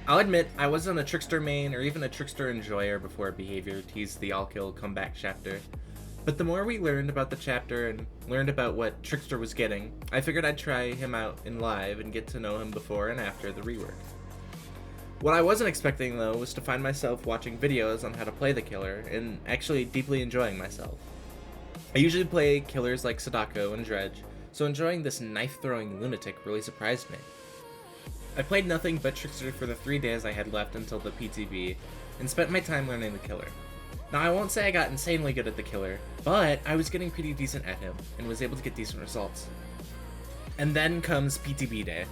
I'll admit, I wasn't a Trickster main or even a Trickster enjoyer before Behavior teased the All-Kill comeback chapter. But the more we learned about the chapter and learned about what Trickster was getting, I figured I'd try him out in live and get to know him before and after the rework. What I wasn't expecting though was to find myself watching videos on how to play the killer and actually deeply enjoying myself. I usually play killers like Sadako and Dredge, so enjoying this knife-throwing lunatic really surprised me. I played nothing but Trickster for the 3 days I had left until the PTB, and spent my time learning the killer. Now I won't say I got insanely good at the killer, but I was getting pretty decent at him, and was able to get decent results. And then comes PTB day.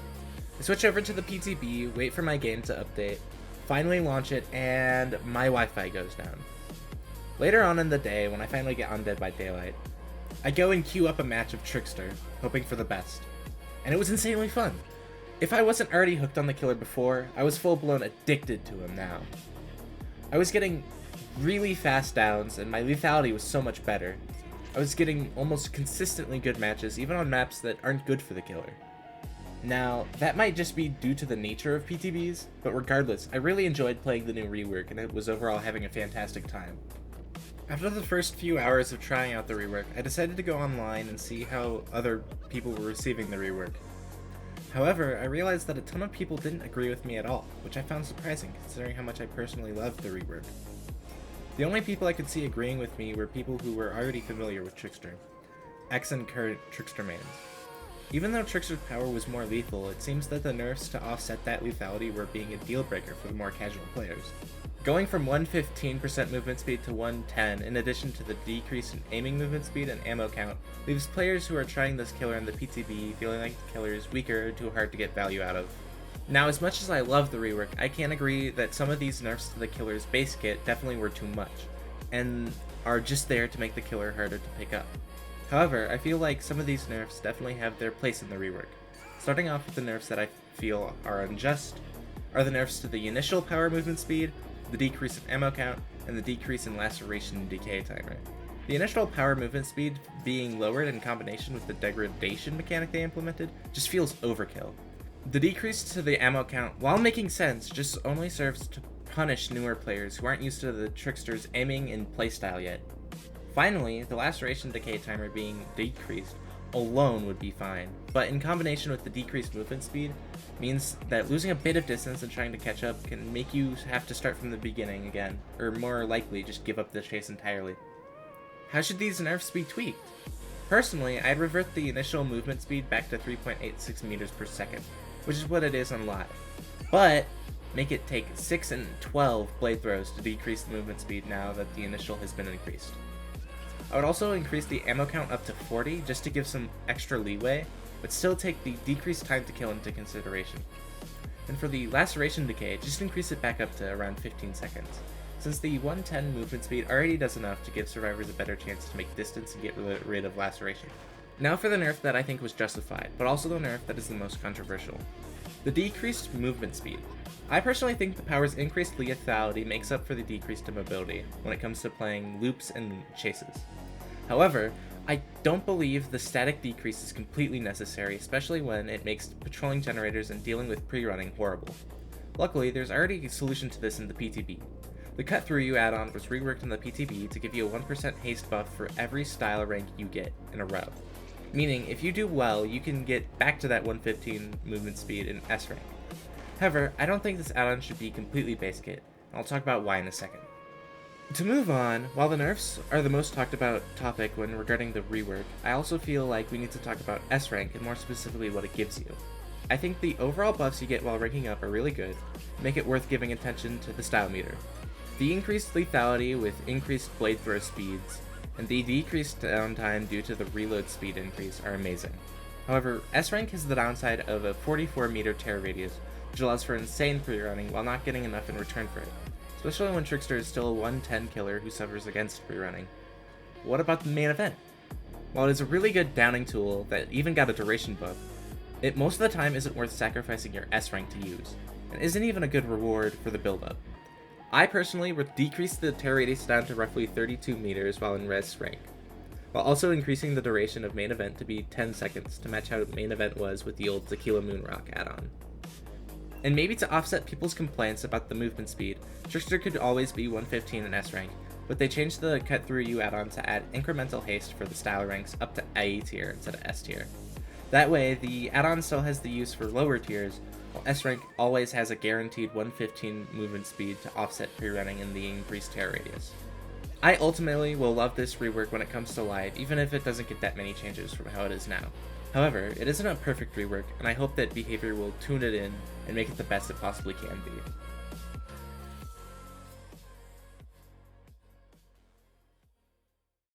I switch over to the PTB, wait for my game to update, finally launch it, and my Wi-Fi goes down. Later on in the day, when I finally get on Dead by Daylight, I go and queue up a match of Trickster, hoping for the best. And it was insanely fun. If I wasn't already hooked on the killer before, I was full-blown addicted to him now. I was getting really fast downs, and my lethality was so much better. I was getting almost consistently good matches, even on maps that aren't good for the killer. Now, that might just be due to the nature of PTBs, but regardless, I really enjoyed playing the new rework, and it was overall having a fantastic time. After the first few hours of trying out the rework, I decided to go online and see how other people were receiving the rework. However, I realized that a ton of people didn't agree with me at all, which I found surprising considering how much I personally loved the rework. The only people I could see agreeing with me were people who were already familiar with Trickster, ex and current Trickster mains. Even though Trickster's power was more lethal, it seems that the nerfs to offset that lethality were being a deal breaker for the more casual players. Going from 115% movement speed to 110, in addition to the decrease in aiming movement speed and ammo count, leaves players who are trying this killer in the PTB feeling like the killer is weaker or too hard to get value out of. Now, as much as I love the rework, I can agree that some of these nerfs to the killer's base kit definitely were too much, and are just there to make the killer harder to pick up. However, I feel like some of these nerfs definitely have their place in the rework. Starting off with the nerfs that I feel are unjust, are the nerfs to the initial power movement speed, the decrease in ammo count, and the decrease in laceration and decay timer. The initial power movement speed being lowered in combination with the degradation mechanic they implemented just feels overkill. The decrease to the ammo count, while making sense, just only serves to punish newer players who aren't used to the Trickster's aiming and playstyle yet. Finally, the laceration decay timer being decreased alone would be fine, but in combination with the decreased movement speed, means that losing a bit of distance and trying to catch up can make you have to start from the beginning again, or more likely just give up the chase entirely. How should these nerfs be tweaked? Personally, I'd revert the initial movement speed back to 3.86 meters per second, which is what it is on live, but make it take 6 and 12 blade throws to decrease the movement speed now that the initial has been increased. I would also increase the ammo count up to 40 just to give some extra leeway, but still take the decreased time to kill into consideration. And for the laceration decay, just increase it back up to around 15 seconds, since the 110 movement speed already does enough to give survivors a better chance to make distance and get rid of laceration. Now for the nerf that I think was justified, but also the nerf that is the most controversial. The decreased movement speed. I personally think the power's increased lethality makes up for the decreased mobility when it comes to playing loops and chases. However, I don't believe the static decrease is completely necessary, especially when it makes patrolling generators and dealing with pre-running horrible. Luckily, there's already a solution to this in the PTB. The Cut Through You add-on was reworked in the PTB to give you a 1% haste buff for every style rank you get in a row. Meaning, if you do well, you can get back to that 115 movement speed in S rank. However, I don't think this add-on should be completely base kit, and I'll talk about why in a second. To move on, while the nerfs are the most talked about topic when regarding the rework, I also feel like we need to talk about S rank and more specifically what it gives you. I think the overall buffs you get while ranking up are really good, make it worth giving attention to the style meter. The increased lethality with increased blade throw speeds, and the decreased downtime due to the reload speed increase are amazing. However, S rank has the downside of a 44 meter tear radius, which allows for insane pre-running while not getting enough in return for it, especially when Trickster is still a 110 killer who suffers against pre-running. What about the main event? While it is a really good downing tool that even got a duration buff, it most of the time isn't worth sacrificing your S rank to use, and isn't even a good reward for the build-up. I personally would decrease the tear radius down to roughly 32 meters while in res rank, while also increasing the duration of main event to be 10 seconds to match how main event was with the old Tequila Moonrock add-on. And maybe to offset people's complaints about the movement speed, Trickster could always be 115 in S rank, but they changed the Cut Through You add-on to add incremental haste for the style ranks up to A tier instead of S tier. That way, the add-on still has the use for lower tiers, while S rank always has a guaranteed 115 movement speed to offset pre-running in the increased tear radius. I ultimately will love this rework when it comes to live, even if it doesn't get that many changes from how it is now. However, it isn't a perfect rework, and I hope that Behavior will tune it in and make it the best it possibly can be.